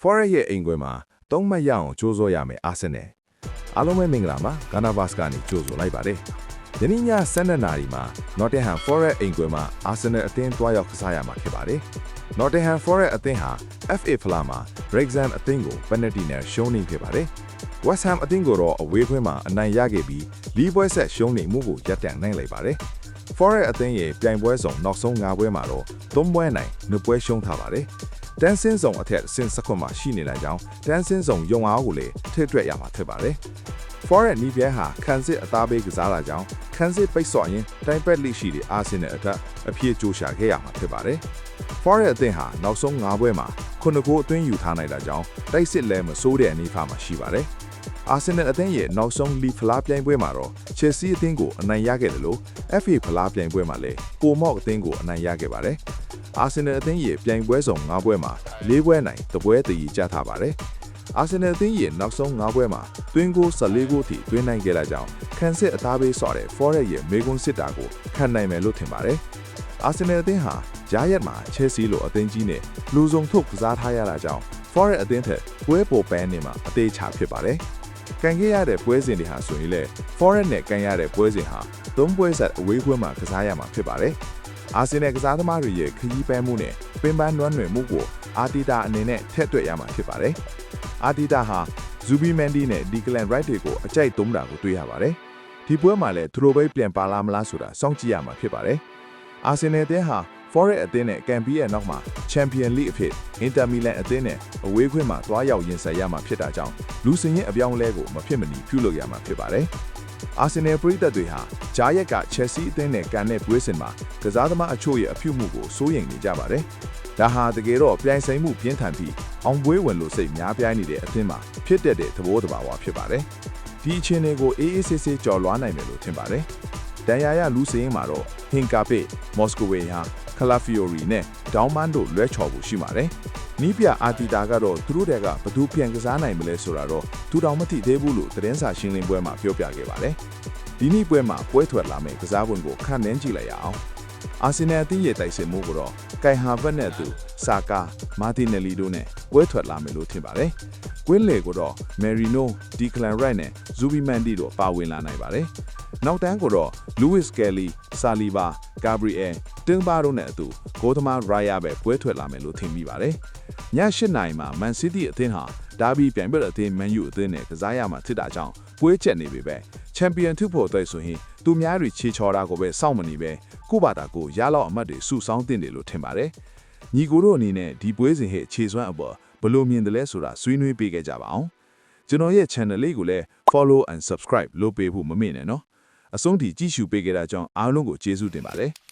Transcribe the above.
Forest ရဲ့အိမ်ခွဲမှာသုံးမှတ်ရအောင်ကြိုးစိုးရမယ်အာဆင်နယ်အားလုံးပဲမင်္ဂလာပါဂါနာဘတ်စ်ကနေကြိုးစိုးလိုက်ပါတယ်ယနေ့ည7:00နာရီမှာ Nottingham Forest အိမ်ခွဲမှာအာဆင်နယ်အသင်းတွားရောက်ကစားရမှာဖြစ်ပါတယ် Nottingham Forest အသင်းဟာ FA ဖလားမှာ Wrexham အသင်းကို penalty နဲ့ရှုံးနေခဲ့ပါတယ် West Ham အသင်းကိုတော့အဝေးခွဲမှာအနိုင်ရခဲ့ပြီးလီးပွဲဆက်ရှုံးနေမှုကိုရပ်တန့်နိုင်လိုက်ပါတယ် Forest အသင်းရဲ့ပြိုင်ပွဲဆောင်နောက်ဆုံး9ပွဲမှာတော့3ပွဲနိုင်2ပွဲရှုံးထားပါတယ်တန်းစင်းဆောင်အထက်ဆင်စခွတ်မှာရှိနေတာကြောင့်တန်းစင်းဆောင်ယုံအားကိုလည်းထိတွေ့ရမှာဖြစ်ပါတယ်။ Forest နီးပြဲဟာခန်းစစ်အသားပေးကစားတာကြောင့်ခန်းစစ်ပိတ်ဆော့ရင်တိုင်ပက်လိရှိတဲ့အာဆင်နယ်အထက်အပြည့်ကြိုးရှာခဲ့ရမှာဖြစ်ပါတယ်။ Forest အသင်းဟာနောက်ဆုံး9ပွဲမှာ9ဂိုးအတွင်းယူထားနိုင်တာကြောင့်တိုက်စစ်လဲမစိုးတဲ့အနေအထားမှာရှိပါတယ်။အာဆင်နယ်အသင်းရဲ့နောက်ဆုံးလီဖလားပြိုင်ပွဲမှာတော့ Chelsea အသင်းကိုအနိုင်ရခဲ့တယ်လို့ FA ဖလားပြိုင်ပွဲမှာလည်းပိုမော့အသင်းကိုအနိုင်ရခဲ့ပါတယ်။ အာဆင်နယ်အသင်းရဲ့ပြိုင်ပွဲဆောင်9ပွဲမှာ4ပွဲနိုင်တပွဲတည်ကြထားပါတယ်။အာဆင်နယ်အသင်းရဲ့နောက်ဆုံး9ပွဲမှာသွင်းဂိုး14ဂိုးထိသွင်းနိုင်ခဲ့တာကြောင့်ခန်းစစ်အသားပေးဆော့တဲ့ Forest ရဲ့မေကွန်းစစ်တာကိုခံနိုင်မယ်လို့ထင်ပါတယ်။အာဆင်နယ်အသင်းဟာဂျာယက်မှာ Chelsea လိုအသင်းကြီးနဲ့လူစုံထုတ်ကစားထားရတာကြောင့် Forest အသင်းထက်ပွဲပေါ်ပန်းနေမှာအသေးချဖြစ်ပါတယ်။ကန်ခဲ့ရတဲ့ပွဲစဉ်တွေဟာဆိုရင်လည်း Forest နဲ့ကန်ရတဲ့ပွဲစဉ်ဟာ3ပွဲဆက်အဝေးခွဲမှာကစားရမှာဖြစ်ပါတယ်။အာဆင်နယ်ကစားသမားတွေရဲ့ခရီးပန်းမှုနဲ့ပင်ပန်းနွမ်းနယ်မှုကိုအာတီတာအနေနဲ့ထည့်သွက်ရမှာဖြစ်ပါတယ်။အာတီတာဟာဇူဘီမန်ဒီနဲ့ဒီကလန်ရိုက်တွေကိုအကြိုက်သုံးတာကိုတွေ့ရပါတယ်။ဒီပွဲမှာလည်းသူတို့ပဲပြန်ပါလာမလားဆိုတာစောင့်ကြည့်ရမှာဖြစ်ပါတယ်။အာဆင်နယ်အသင်းဟာ Forest အသင်းနဲ့ကန်ပီရဲ့နောက်မှာ Champion League အဖြစ် Inter Milan အသင်းနဲ့အဝေးခွဲမှာတွားရောက်ရင်ဆိုင်ရမှာဖြစ်တာကြောင့်လူစင်ရဲ့အပြောင်းလဲကိုမဖြစ်မနေပြုလုပ်ရမှာဖြစ်ပါတယ်။အာဆင်နယ်ပရိသတ်တွေဟာဂျာယက်က Chelsea အသင်းနဲ့ကန်တဲ့ပွဲစဉ်မှာကစားသမားအချို့ရဲ့အပြုမှုကိုစိုးရိမ်နေကြပါတယ်။ဒါဟာတကယ်တော့ပြိုင်ဆိုင်မှုပြင်းထန်ပြီးအောင်ပွဲဝင်လို့စိတ်များပြားနေတဲ့အသင်းမှာဖြစ်တတ်တဲ့သဘောတဘာဝဖြစ်ပါတယ်။ဒီအခြေအနေကိုအေးအေးဆေးဆေးကျော်လွှားနိုင်မယ်လို့ထင်ပါတယ်။ဒန်ယာရလူစင်မှာတော့ဟင်ကာပေမော်စကိုဝေဟာကလာဖီယိုရီနဲ့ဒေါင်းမန်တို့လွဲချော်ဖို့ရှိပါတယ်။နီးပြအာတီတာကတော့သူတို့တွေကဘသူပြန်ကစားနိုင်မလဲဆိုတာတော့သူတောင်မသိသေးဘူးလို့သတင်းစာရှင်းလင်းပွဲမှာပြောပြခဲ့ပါတယ်။ဒီနေ့ပွဲမှာပွဲထွက်လာမယ့်ကစားပုံကိုခန့်မှန်းကြည့်လိုက်ရအောင်။အာဆင်နယ်အသင်းရဲ့တိုက်စစ်မှုကိုတော့ကိုင်ဟာဗတ်နဲ့သူစာကာမာတီနယ်လီတို့နဲ့ပွဲထွက်လာမယ်လို့ထင်ပါတယ်။ကွင်းလေကိုတော့မယ်ရီနိုဒီကလန်ရိုက်နဲ့ဇူဘီမန်ဒီတို့ပါဝင်လာနိုင်ပါတယ်။နောက်တန်းကိုတော့လူးဝစ်ကယ်လီဆာလီဘာဂါဘရီအယ်တင်းဘာတို့နဲ့အတူဂိုးသမားရိုင်ယာပဲပွဲထွက်လာမယ်လို့ထင်မိပါတယ်။ည8နာရီမှာမန်စီးတီးအသင်းဟာဒါဘီပြိုင်ပွဲအသင်းမန်ယူအသင်းနဲ့ကစားရမှာဖြစ်တာကြောင့်ပွဲချက်နေပြီပဲချန်ပီယံထုဖို့အတွက်ဆိုရင်သူများတွေခြေချော်တာကိုပဲစောင့်မနေပဲကိုဘာတာကိုရလောက်အမှတ်တွေစုဆောင်းတင်တယ်လို့ထင်ပါတယ်။ညီကိုတို့အနေနဲ့ဒီပွဲစဉ်ဟဲ့ခြေစွမ်းအပေါ်ဘလို့မြင်တယ်လဲဆိုတာဆွေးနွေးပေးခဲ့ကြပါအောင်။ကျွန်တော်ရဲ့ channel လေးကိုလည်း follow and subscribe လုပ်ပေးဖို့မမေ့နဲ့နော်။အဆုံးထိကြည့်ရှုပေးကြတာကြောင့်အားလုံးကိုကျေးဇူးတင်ပါတယ်။